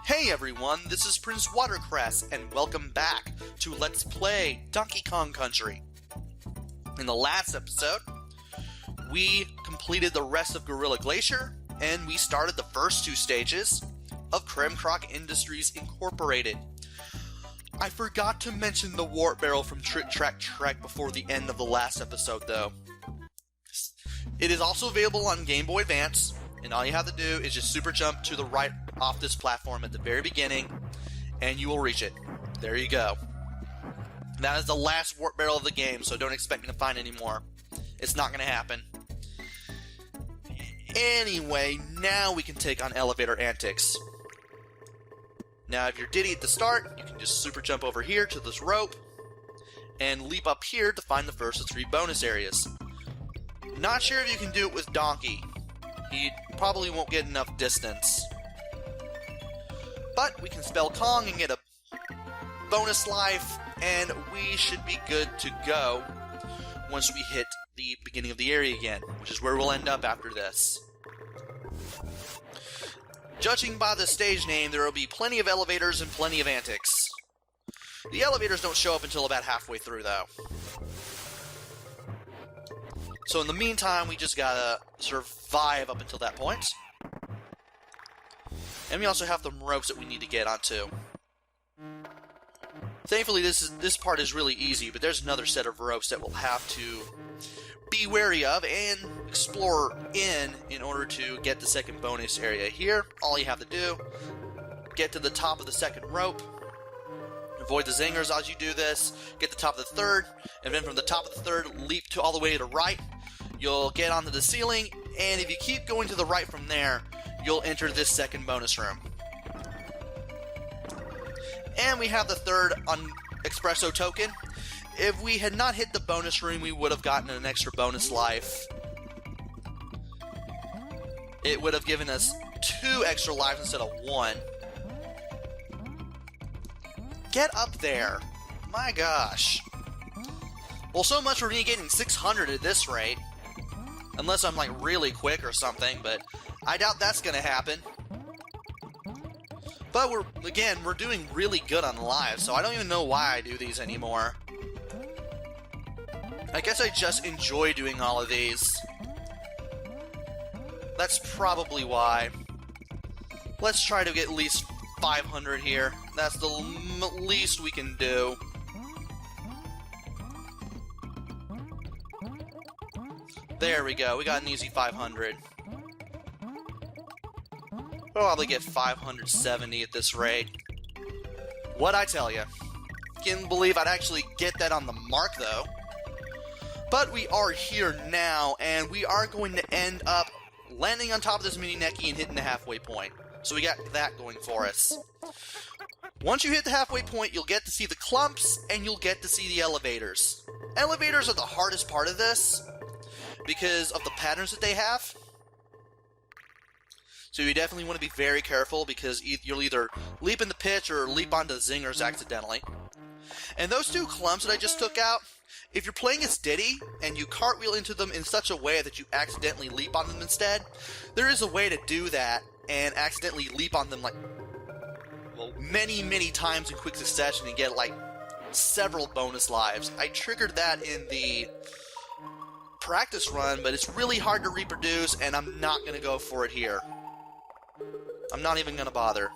Hey everyone, this is Prince Watercress, and welcome back to Let's Play Donkey Kong Country. In the last episode, we completed the rest of Gorilla Glacier, and we started the first two stages of Kremkroc Industries Incorporated. I forgot to mention the Warp Barrel from Trick Track Trek before the end of the last episode, though. It is also available on Game Boy Advance, and all you have to do is just super jump to the right off this platform at the very beginning, and you will reach it. There you go. That is the last Warp Barrel of the game, so don't expect me to find any more. It's not going to happen. Anyway, now we can take on elevator antics. Now, if you're Diddy at the start, you can just super jump over here to this rope and leap up here to find the first of three bonus areas. Not sure if you can do it with Donkey. He probably won't get enough distance. But we can spell Kong and get a bonus life, and we should be good to go once we hit the beginning of the area again, which is where we'll end up after this. Judging by the stage name, there will be plenty of elevators and plenty of antics. The elevators don't show up until about halfway through, though. So in the meantime, we just gotta survive up until that point. And we also have the ropes that we need to get onto. Thankfully, this part is really easy, but there's another set of ropes that we'll have to be wary of and explore in order to get the second bonus area. Here, all you have to do, get to the top of the second rope, avoid the zingers as you do this, get to the top of the third, and then from the top of the third, leap to all the way to the right. You'll get onto the ceiling, and if you keep going to the right from there, you'll enter this second bonus room. And we have the third Espresso token. If we had not hit the bonus room, we would have gotten an extra bonus life. It would have given us 2 extra lives instead of 1. Get up there! My gosh. Well, so much for me getting 600 at this rate. Unless I'm like really quick or something, but I doubt that's gonna happen. But we're doing really good on lives, so I don't even know why I do these anymore. I guess I just enjoy doing all of these. That's probably why. Let's try to get at least 500 here. That's the least we can do. There we go. We got an easy 500. We'll probably get 570 at this rate. What'd I tell you? Can't believe I'd actually get that on the mark, though. But we are here now, and we are going to end up landing on top of this mini Necky and hitting the halfway point. So we got that going for us. Once you hit the halfway point, you'll get to see the clumps, and you'll get to see the elevators. Elevators are the hardest part of this, because of the patterns that they have. So you definitely want to be very careful, because you'll either leap in the pitch or leap onto zingers accidentally. And those 2 clumps that I just took out, if you're playing as Diddy and you cartwheel into them in such a way that you accidentally leap on them instead, there is a way to do that and accidentally leap on them like, well, many, many times in quick succession and get like several bonus lives. I triggered that in the practice run, but it's really hard to reproduce, and I'm not going to go for it here. I'm not even going to bother.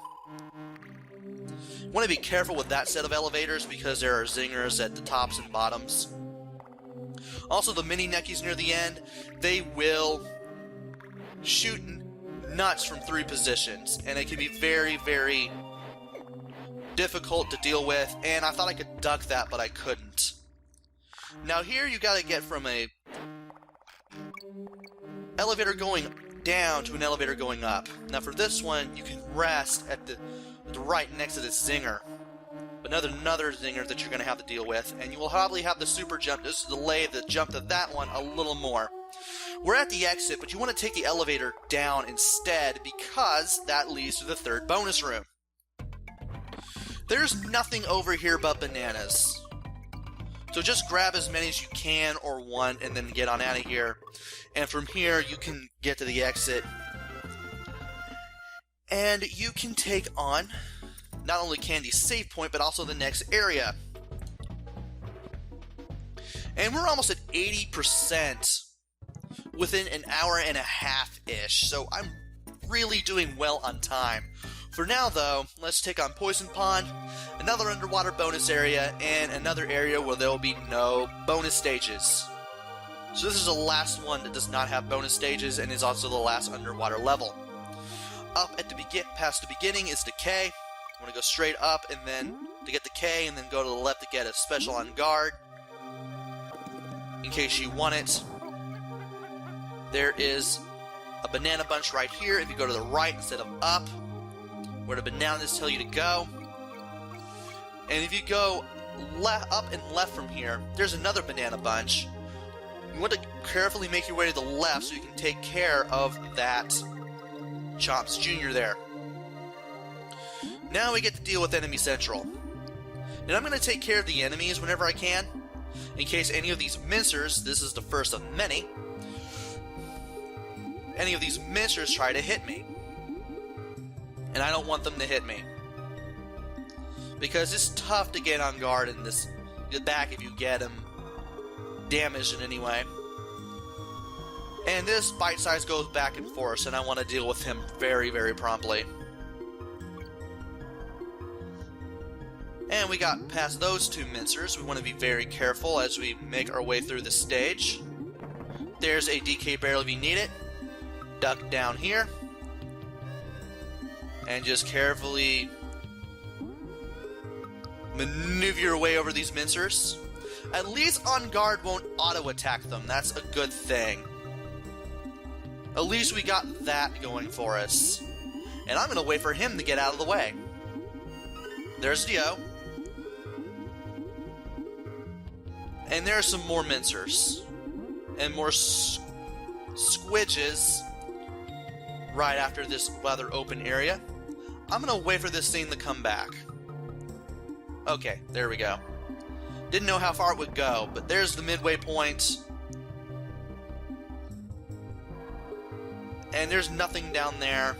Want to be careful with that set of elevators because there are zingers at the tops and bottoms. Also, the mini Neckies near the end, they will shoot nuts from 3 positions, and it can be very, very difficult to deal with, and I thought I could duck that, but I couldn't. Now here you gotta get from a elevator going down to an elevator going up. Now for this one, you can rest at the right next to this zinger. Another zinger that you're going to have to deal with, and you will probably have the super jump just to delay the jump to that one a little more. We're at the exit, but you want to take the elevator down instead because that leads to the third bonus room. There's nothing over here but bananas. So just grab as many as you can or one and then get on out of here. And from here you can get to the exit And you can take on not only Candy's save point, but also the next area. And we're almost at 80% within an hour and a half-ish, so I'm really doing well on time. For now, though, let's take on Poison Pond, another underwater bonus area, and another area where there will be no bonus stages. So this is the last one that does not have bonus stages, and is also the last underwater level. Up at past the beginning is the K. I'm going to go straight up, and then to get the K, and then go to the left to get a special on guard, in case you want it. There is a banana bunch right here. If you go to the right instead of up, where the bananas tell you to go. And if you go up and left from here, there's another banana bunch. You want to carefully make your way to the left so you can take care of that Chomps Jr. there. Now we get to deal with Enemy Central. And I'm going to take care of the enemies whenever I can, in case any of these mincers, this is the first of many, any of these mincers try to hit me. And I don't want them to hit me, because it's tough to get on guard in this back if you get them damaged in any way. And this bite size goes back and forth, and I want to deal with him very, very promptly. And we got past those two mincers. We want to be very careful as we make our way through the stage. There's a DK barrel if you need it. Duck down here. And just carefully maneuver your way over these mincers. At least On Guard won't auto-attack them. That's a good thing. At least we got that going for us. And I'm going to wait for him to get out of the way. There's Dio. And there are some more mincers. And more squidges right after this rather open area. I'm going to wait for this thing to come back. Okay, there we go. Didn't know how far it would go, but there's the midway point. And there's nothing down there.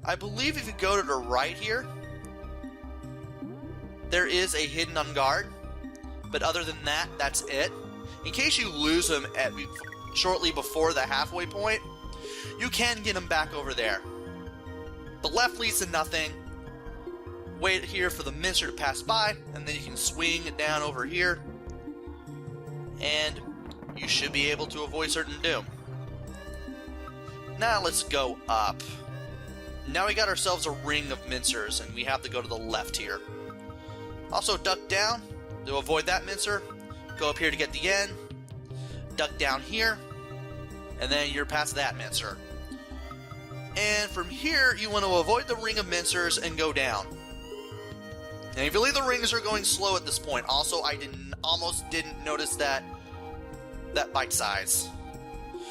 I believe if you go to the right here, there is a hidden On Guard. But other than that, that's it. In case you lose him shortly before the halfway point, you can get him back over there. The left leads to nothing. Wait here for the mincer to pass by, and then you can swing it down over here, and you should be able to avoid certain doom. Now let's go up. Now we got ourselves a ring of mincers, and we have to go to the left here. Also duck down to avoid that mincer. Go up here to get the end. Duck down here, and then you're past that mincer. And from here, you want to avoid the ring of mincers and go down. And if you believe the rings are going slow at this point, also I almost didn't notice that bite size.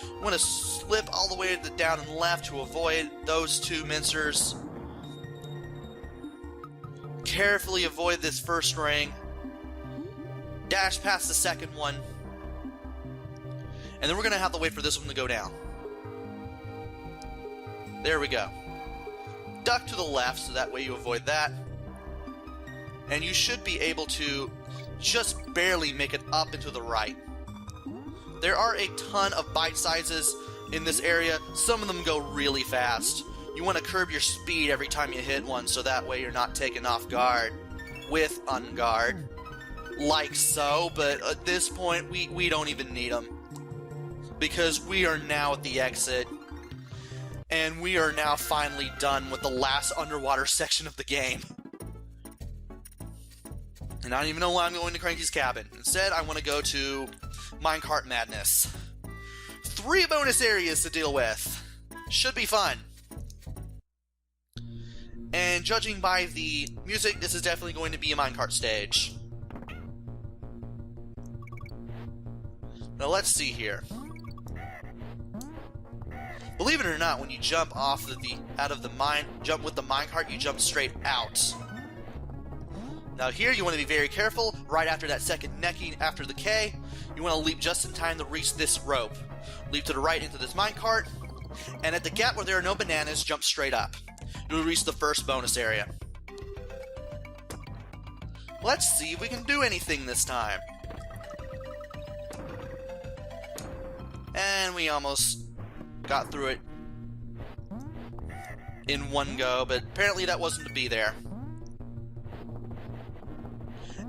I'm going to slip all the way to the down and left to avoid those two mincers. Carefully avoid this first ring. Dash past the second one. And then we're going to have to wait for this one to go down. There we go. Duck to the left so that way you avoid that. And you should be able to just barely make it up into the right. There are a ton of bite sizes in this area. Some of them go really fast. You want to curb your speed every time you hit one, so that way you're not taken off guard with On Guard. Like so, but at this point, we don't even need them. Because we are now at the exit. And we are now finally done with the last underwater section of the game. And I don't even know why I'm going to Cranky's Cabin. Instead, I want to go to Minecart Madness. 3 bonus areas to deal with. Should be fun. And judging by the music, this is definitely going to be a minecart stage. Now let's see here. Believe it or not, when you jump off out of the mine, jump with the minecart, you jump straight out. Now here you want to be very careful. Right after that second necking after the K, you want to leap just in time to reach this rope. Leap to the right into this minecart, and at the gap where there are no bananas, jump straight up. You'll reach the first bonus area. Let's see if we can do anything this time. And we almost got through it in one go, but apparently that wasn't to be there.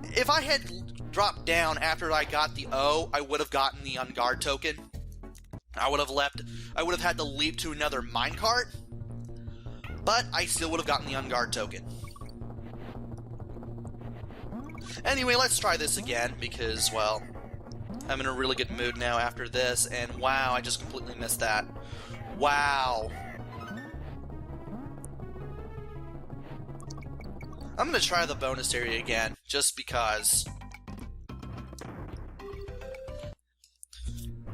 If I had dropped down after I got the O, I would have gotten the on guard token. I would have had to leap to another minecart, but I still would have gotten the on guard token. Anyway, let's try this again, because, well, I'm in a really good mood now after this, and wow, I just completely missed that. Wow. I'm gonna try the bonus area again, just because.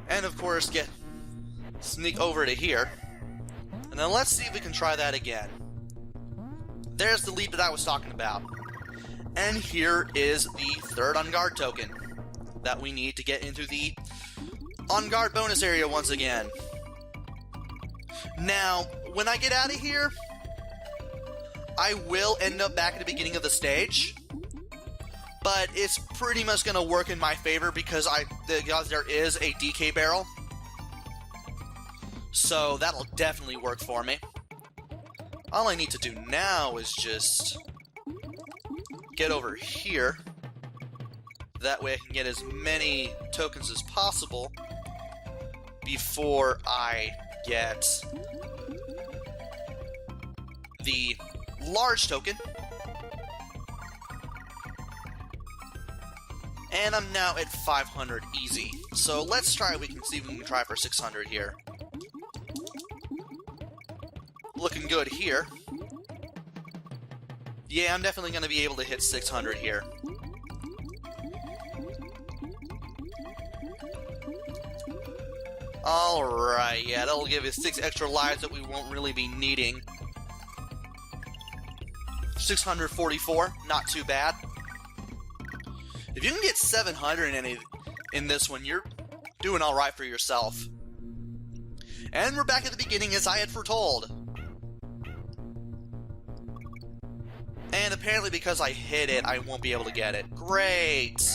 And of course, sneak over to here. And then let's see if we can try that again. There's the leap that I was talking about. And here is the third on guard token that we need to get into the on guard bonus area once again. Now, when I get out of here, I will end up back at the beginning of the stage, but it's pretty much going to work in my favor because there is a DK barrel, so that'll definitely work for me. All I need to do now is just get over here. That way I can get as many tokens as possible before I get the large token. And I'm now at 500 easy. So let's try, we can see if we can try for 600 here. Looking good here. Yeah, I'm definitely going to be able to hit 600 here. Alright, yeah, that'll give us 6 extra lives that we won't really be needing. 644, not too bad. If you can get 700 in this one, you're doing alright for yourself. And we're back at the beginning as I had foretold. And apparently because I hit it, I won't be able to get it. Great!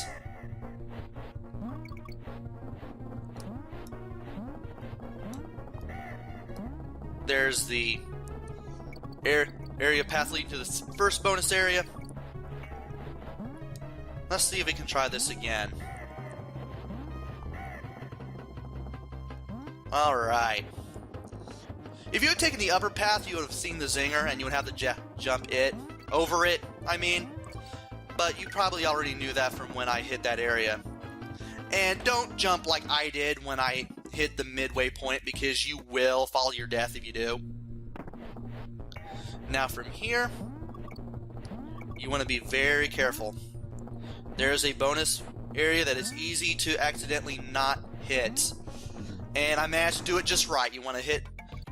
There's the area path leading to the first bonus area. Let's see if we can try this again. Alright. If you had taken the upper path, you would have seen the zinger and you would have to jump over it, I mean. But you probably already knew that from when I hit that area. And don't jump like I did when I hit the midway point, because you will fall to your death if you do. Now from here, you want to be very careful. There's a bonus area that is easy to accidentally not hit. And I managed to do it just right. You want to hit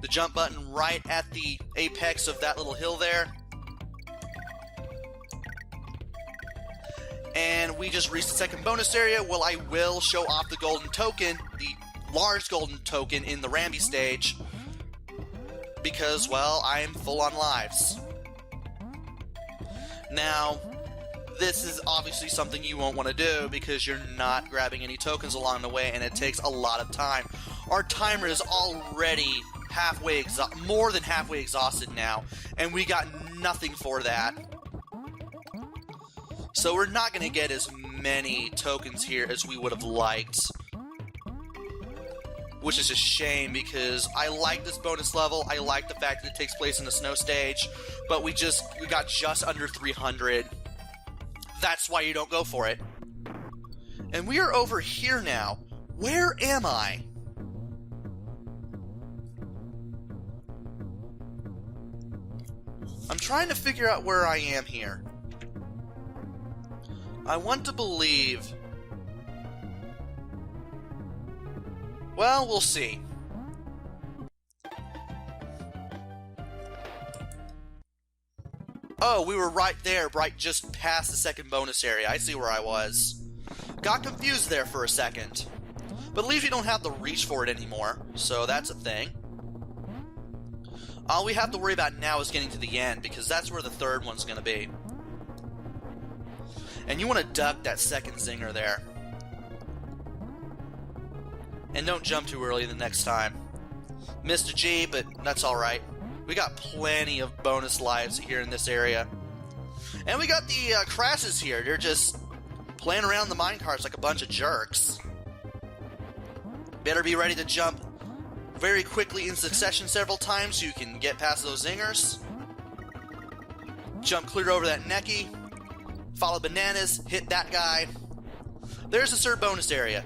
the jump button right at the apex of that little hill there. And we just reached the second bonus area. Well, I will show off the golden token, the large golden token in the Rambi stage, because, well, I am full on lives. Now, this is obviously something you won't want to do because you're not grabbing any tokens along the way, and it takes a lot of time. Our timer is already more than halfway exhausted now, and we got nothing for that. So we're not going to get as many tokens here as we would have liked, which is a shame because I like this bonus level. I like the fact that it takes place in the snow stage, but we got just under 300. That's why you don't go for it. And we are over here now. Where am I? I'm trying to figure out where I am here. I want to believe... Well, we'll see. Oh, we were right there, right just past the second bonus area. I see where I was. Got confused there for a second. But at least you don't have to reach for it anymore, so that's a thing. All we have to worry about now is getting to the end, because that's where the third one's going to be. And you want to duck that second zinger there. And don't jump too early the next time. Missed a G, but that's alright. We got plenty of bonus lives here in this area. And we got the crashes here. They're just playing around the minecarts like a bunch of jerks. Better be ready to jump very quickly in succession several times so you can get past those zingers. Jump clear over that necky. Follow bananas, hit that guy. There's the third bonus area.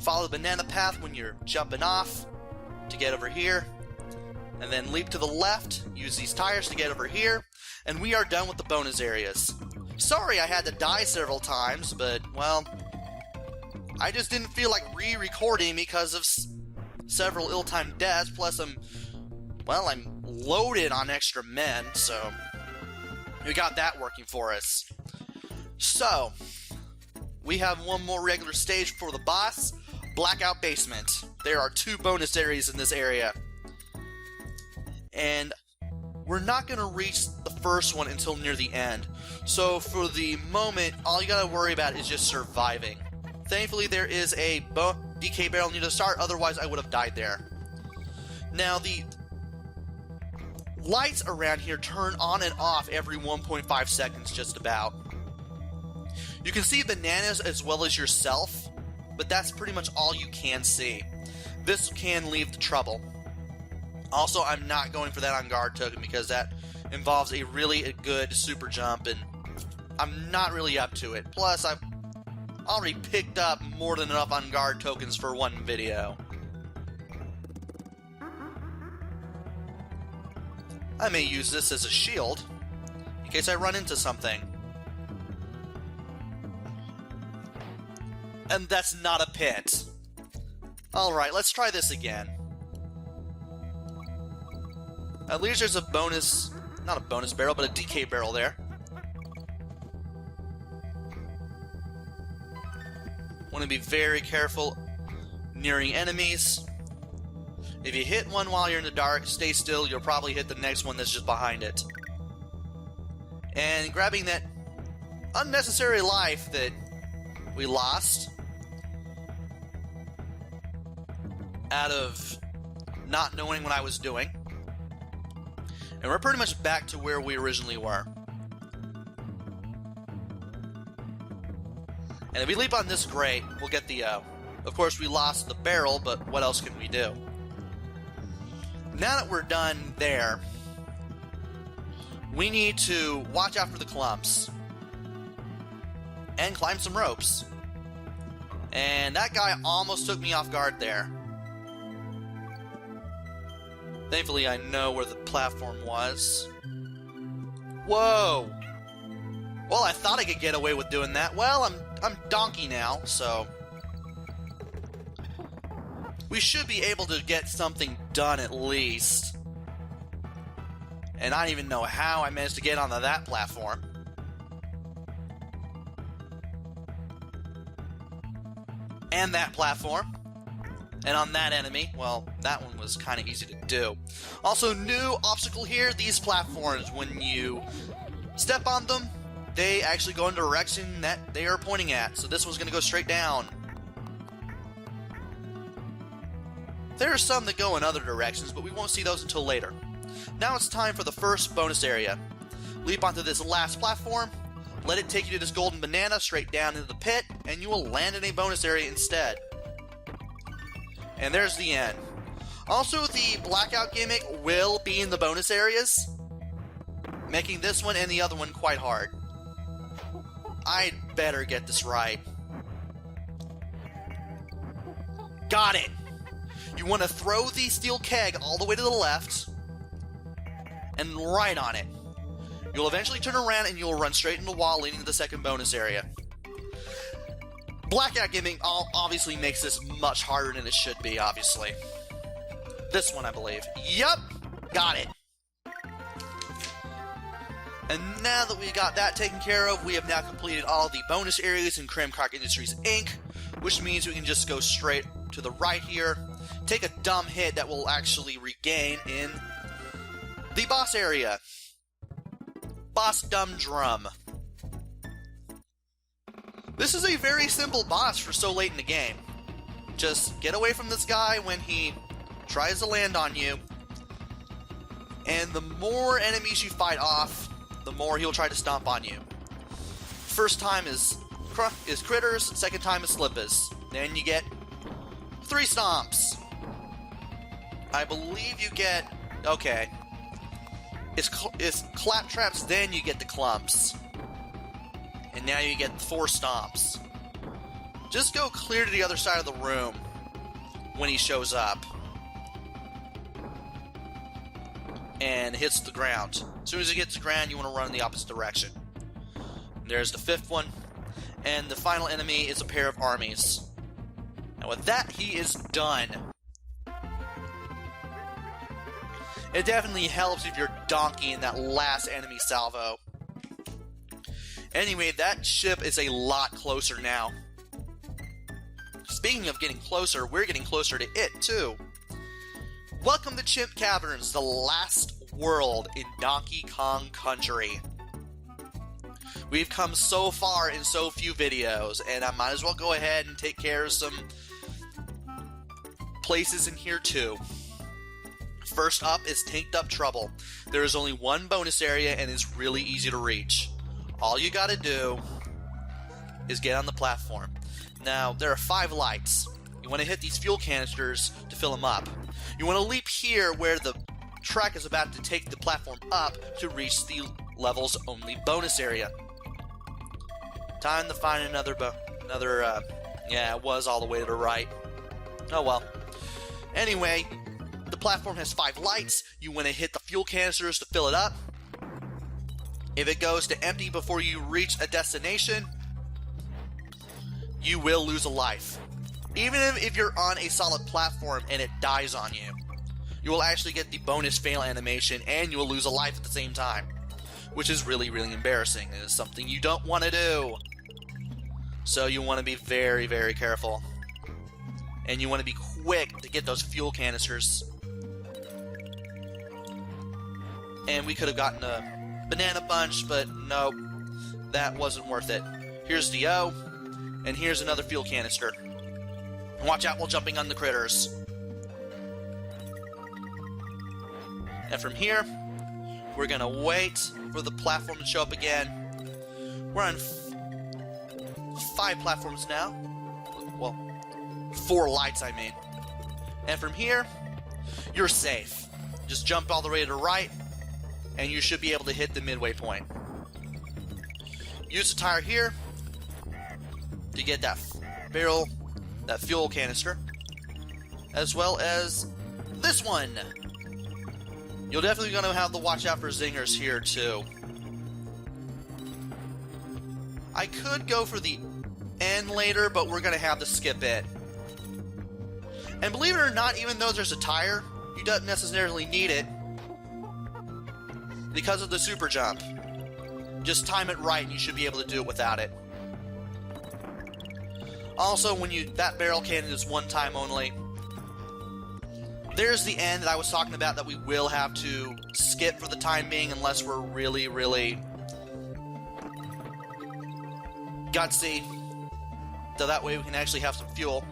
Follow the banana path when you're jumping off to get over here. And then leap to the left, use these tires to get over here. And we are done with the bonus areas. Sorry I had to die several times, but, well, I just didn't feel like re-recording because of several ill-timed deaths, plus I'm loaded on extra men, so we got that working for us. So, we have one more regular stage for the boss, Blackout Basement. There are 2 bonus areas in this area. And we're not going to reach the first one until near the end. So for the moment, all you got to worry about is just surviving. Thankfully, there is a DK barrel near the start, otherwise I would have died there. Now, the lights around here turn on and off every 1.5 seconds, just about. You can see bananas as well as yourself, but that's pretty much all you can see. This can lead to trouble. Also, I'm not going for that on guard token because that involves a really good super jump, and I'm not really up to it. Plus, I've already picked up more than enough on guard tokens for one video. I may use this as a shield in case I run into something. And that's not a pit. Alright, let's try this again. At least there's a bonus, not a bonus barrel, but a DK barrel there. Want to be very careful nearing enemies. If you hit one while you're in the dark, stay still, you'll probably hit the next one that's just behind it. And grabbing that unnecessary life that we lost out of not knowing what I was doing. And we're pretty much back to where we originally were. And if we leap on this grate, we'll get the O. Of course, we lost the barrel, but what else can we do? Now that we're done there, we need to watch out for the clumps. And climb some ropes. And that guy almost took me off guard there. Thankfully, I know where the platform was. Whoa! Well, I thought I could get away with doing that. Well, I'm donkey now, so we should be able to get something done at least. And I don't even know how I managed to get onto that platform. And that platform. And on that enemy, well, that one was kind of easy to do. Also, new obstacle here, these platforms, when you step on them, they actually go in the direction that they are pointing at. So this one's going to go straight down. There are some that go in other directions, but we won't see those until later. Now it's time for the first bonus area. Leap onto this last platform, let it take you to this golden banana straight down into the pit, and you will land in a bonus area instead. And there's the end. Also, the blackout gimmick will be in the bonus areas, making this one and the other one quite hard. I'd better get this right. Got it! You want to throw the steel keg all the way to the left, and right on it. You'll eventually turn around and you'll run straight into the wall leading to the second bonus area. Blackout gimmick obviously makes this much harder than it should be, obviously. This one, I believe. Yup! Got it. And now that we got that taken care of, we have now completed all the bonus areas in Cramcock Industries Inc., which means we can just go straight to the right here, take a dumb hit that will actually regain in the boss area. Boss Dumb Drum. This is a very simple boss for so late in the game. Just get away from this guy when he tries to land on you, and the more enemies you fight off, the more he'll try to stomp on you. First time is critters, second time is slippers. Then you get 3 stomps. I believe you get... okay. It's claptraps, then you get the clumps. And now you get 4 stomps. Just go clear to the other side of the room when he shows up. And hits the ground. As soon as he gets to the ground, you want to run in the opposite direction. There's the 5th one. And the final enemy is a pair of armies. And with that, he is done. It definitely helps if you're donkeying that last enemy salvo. Anyway, that ship is a lot closer now. Speaking of getting closer, we're getting closer to it, too. Welcome to Chimp Caverns, the last world in Donkey Kong Country. We've come so far in so few videos, and I might as well go ahead and take care of some places in here, too. First up is Tanked Up Trouble. There is only one bonus area, and it's really easy to reach. All you gotta do is get on the platform. Now, there are 5 lights. You want to hit these fuel canisters to fill them up. You want to leap here where the track is about to take the platform up to reach the level's only bonus area. Time to find another, yeah, it was all the way to the right. Oh well. Anyway, the platform has 5 lights. You want to hit the fuel canisters to fill it up. If it goes to empty before you reach a destination, you will lose a life. Even if you're on a solid platform and it dies on you, you will actually get the bonus fail animation and you will lose a life at the same time, which is really, really embarrassing. It is something you don't want to do. So you want to be very, very careful. And you want to be quick to get those fuel canisters. And we could have gotten a banana bunch, but nope, that wasn't worth it. Here's the O, and here's another fuel canister. And watch out while jumping on the critters. And from here, we're gonna wait for the platform to show up again. We're on 5 platforms now. Well, 4 lights, I mean. And from here, you're safe. Just jump all the way to the right, and you should be able to hit the midway point. Use the tire here to get that barrel, that fuel canister, as well as this one. You're definitely going to have to watch out for zingers here too. I could go for the end later, but we're going to have to skip it. And believe it or not, even though there's a tire, you don't necessarily need it because of the super jump. Just time it right and you should be able to do it without it. Also, that barrel cannon is one time only. There's the end that I was talking about that we will have to skip for the time being unless we're really, really gutsy. So that way we can actually have some fuel.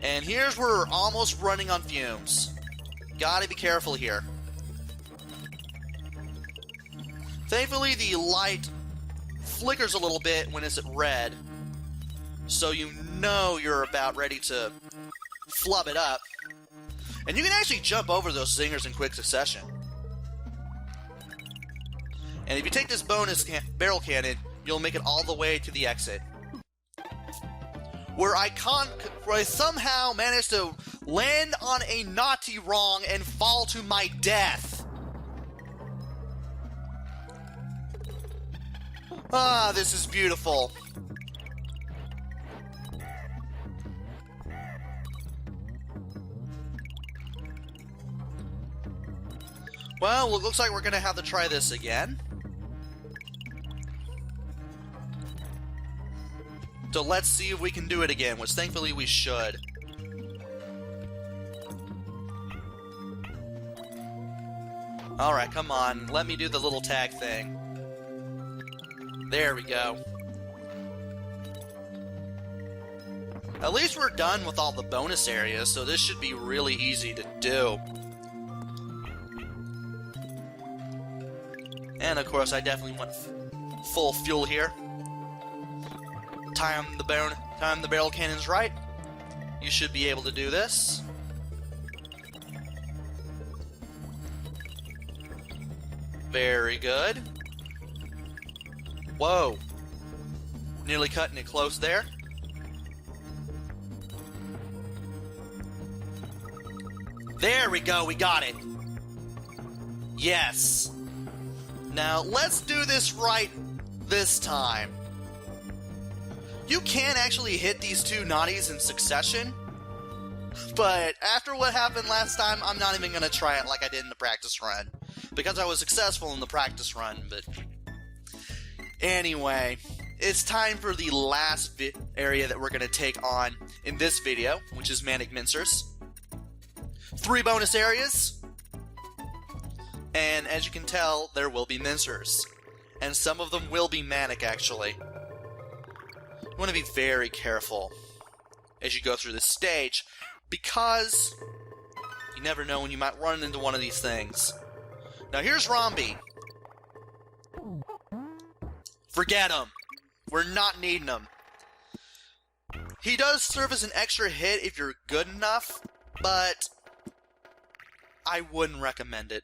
And here's where we're almost running on fumes. Gotta be careful here. Thankfully, the light flickers a little bit when it's at red, so you know you're about ready to flub it up. And you can actually jump over those zingers in quick succession. And if you take this bonus barrel cannon, you'll make it all the way to the exit, where I somehow managed to land on a naughty wrong and fall to my death. Ah, this is beautiful. Well, it looks like we're going to have to try this again. So let's see if we can do it again, which thankfully we should. Alright, come on. Let me do the little tag thing. There we go. At least we're done with all the bonus areas, so this should be really easy to do. And of course, I definitely went full fuel here. Time the barrel cannons right. You should be able to do this. Very good. Whoa. Nearly cutting it close there. There we go, we got it. Yes. Now, let's do this right this time. You can actually hit these two naughties in succession, but after what happened last time, I'm not even going to try it like I did in the practice run, because I was successful in the practice run, but anyway, it's time for the last area that we're going to take on in this video, which is Manic Mincers. 3 bonus areas, and as you can tell, there will be mincers, and some of them will be manic, actually. You want to be very careful as you go through this stage, because you never know when you might run into one of these things. Now here's Romby. Forget him. We're not needing him. He does serve as an extra hit if you're good enough, but I wouldn't recommend it.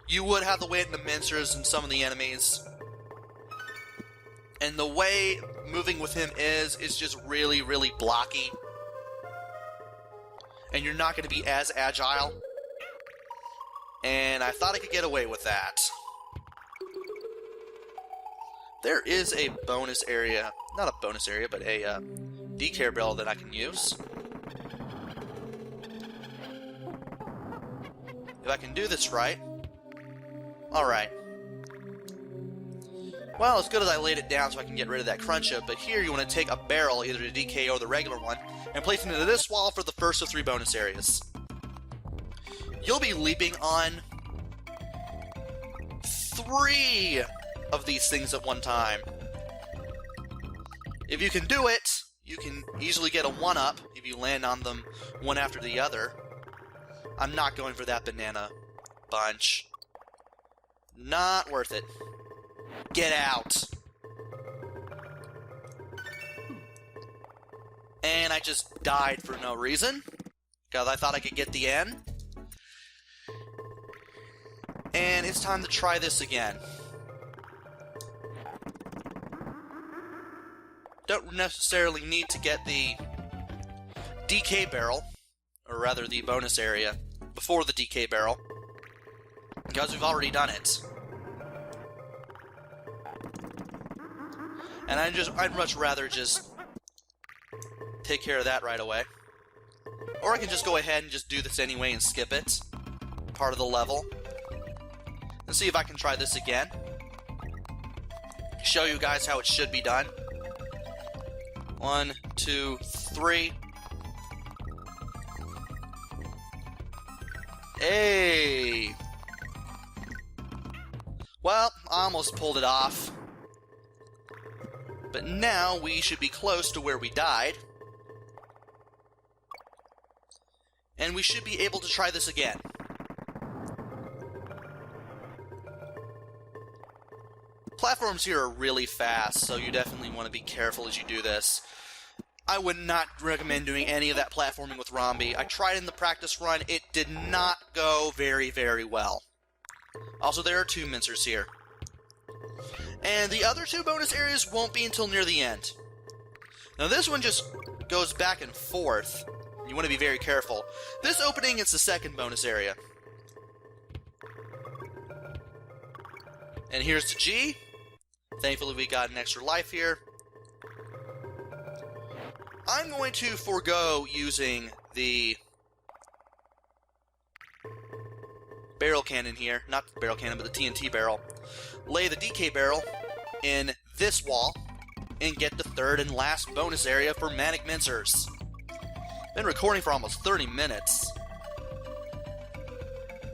You would have to wait in the mincers and some of the enemies. And the way moving with him is just really, really blocky. And you're not going to be as agile. And I thought I could get away with that. There is a bonus area, not a bonus area, but a DK barrel that I can use. If I can do this right. Alright. Well, as good as I laid it down so I can get rid of that crunch up, but here you want to take a barrel, either the DK or the regular one, and place it into this wall for the first of 3 bonus areas. You'll be leaping on 3 of these things at one time. If you can do it, you can easily get a 1-up if you land on them one after the other. I'm not going for that banana bunch. Not worth it. Get out. And I just died for no reason, because I thought I could get the end. And it's time to try this again. Don't necessarily need to get the DK barrel, or rather the bonus area, before the DK barrel, because we've already done it. And I'd much rather just take care of that right away. Or I can just go ahead and just do this anyway and skip it. Part of the level. And see if I can try this again. Show you guys how it should be done. 1, 2, 3. Hey! Well, I almost pulled it off. But now we should be close to where we died. And we should be able to try this again. Platforms here are really fast, so you definitely want to be careful as you do this. I would not recommend doing any of that platforming with Romby. I tried in the practice run. It did not go very, very well. Also, there are 2 mincers here. And the other 2 bonus areas won't be until near the end. Now this one just goes back and forth. You want to be very careful. This opening is the 2nd bonus area. And here's the G. Thankfully we got an extra life here. I'm going to forego using the barrel cannon here. Not the barrel cannon, but the TNT barrel. Lay the DK barrel in this wall and get the 3rd and last bonus area for Manic Mincers. Been recording for almost 30 minutes.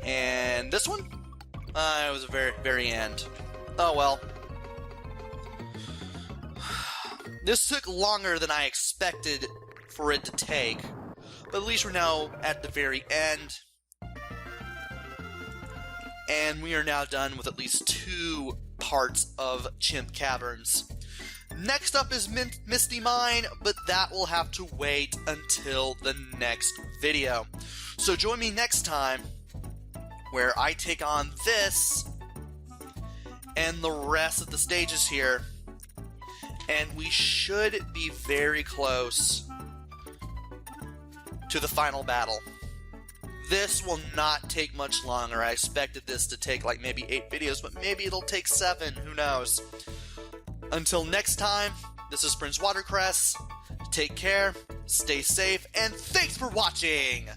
And this one? It was the very, very end. Oh well. This took longer than I expected for it to take, but at least we're now at the very end. And we are now done with at least 2 parts of Chimp Caverns. Next up is Misty Mine, but that will have to wait until the next video. So join me next time, where I take on this and the rest of the stages here. And we should be very close to the final battle. This will not take much longer. I expected this to take like maybe 8 videos, but maybe it'll take 7, who knows. Until next time, this is Prince Watercress. Take care, stay safe, and thanks for watching!